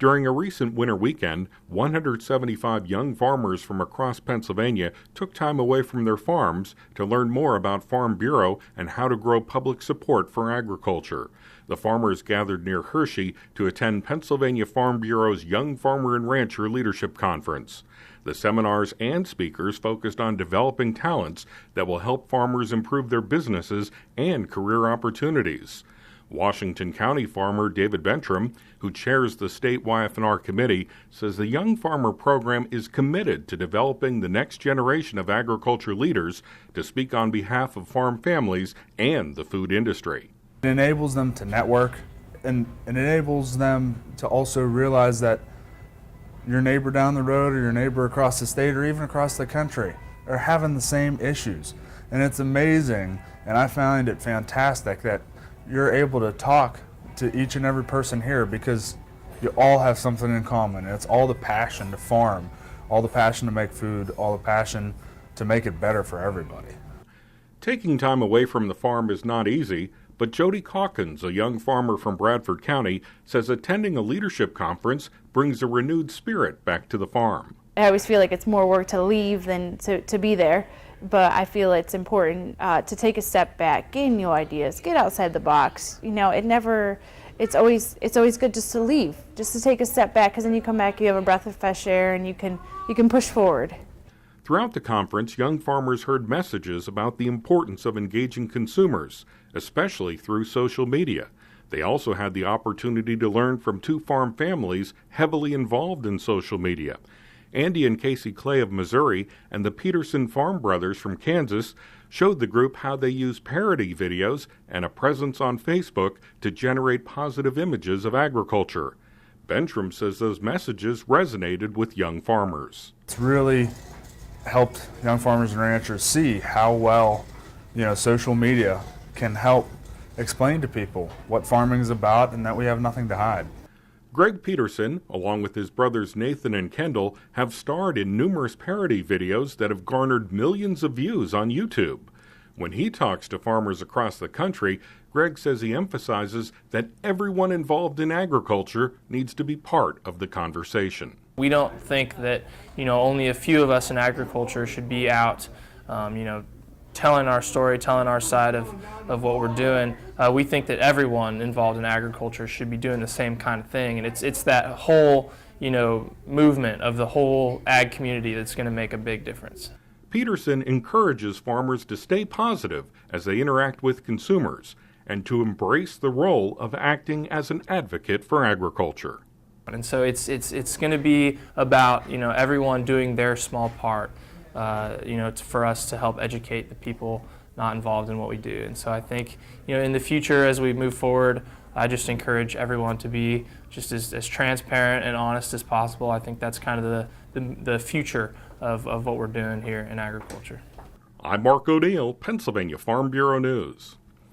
During a recent winter weekend, 175 young farmers from across Pennsylvania took time away from their farms to learn more about Farm Bureau and how to grow public support for agriculture. The farmers gathered near Hershey to attend Pennsylvania Farm Bureau's Young Farmer and Rancher Leadership Conference. The seminars and speakers focused on developing talents that will help farmers improve their businesses and career opportunities. Washington County farmer David Bentram, who chairs the state YF&R committee, says the Young Farmer program is committed to developing the next generation of agriculture leaders to speak on behalf of farm families and the food industry. It enables them to network, and it enables them to also realize that your neighbor down the road or your neighbor across the state or even across the country are having the same issues. And it's amazing, and I find it fantastic that you're able to talk to each and every person here because you all have something in common. And it's all the passion to farm, all the passion to make food, all the passion to make it better for everybody. Taking time away from the farm is not easy, but Jody Calkins, a young farmer from Bradford County, says attending a leadership conference brings a renewed spirit back to the farm. I always feel like it's more work to leave than to be there. But I feel it's important to take a step back, gain new ideas, get outside the box. You know, it's always good just to leave, just to take a step back, because then you come back, you have a breath of fresh air, and you can push forward. Throughout the conference, young farmers heard messages about the importance of engaging consumers, especially through social media. They also had the opportunity to learn from two farm families heavily involved in social media. Andy and Casey Clay of Missouri and the Peterson Farm Brothers from Kansas showed the group how they use parody videos and a presence on Facebook to generate positive images of agriculture. Bentram says those messages resonated with young farmers. It's really helped young farmers and ranchers see how well, social media can help explain to people what farming is about and that we have nothing to hide. Greg Peterson, along with his brothers Nathan and Kendall, have starred in numerous parody videos that have garnered millions of views on YouTube. When he talks to farmers across the country, Greg says he emphasizes that everyone involved in agriculture needs to be part of the conversation. We don't think that, only a few of us in agriculture should be out, telling our story, telling our side of what we're doing. We think that everyone involved in agriculture should be doing the same kind of thing, and it's that whole movement of the whole ag community that's going to make a big difference. Peterson encourages farmers to stay positive as they interact with consumers and to embrace the role of acting as an advocate for agriculture. And so it's going to be about everyone doing their small part. For us to help educate the people not involved in what we do. And so I think, in the future as we move forward, I just encourage everyone to be just as transparent and honest as possible. I think that's kind of the future of what we're doing here in agriculture. I'm Mark O'Neill, Pennsylvania Farm Bureau News.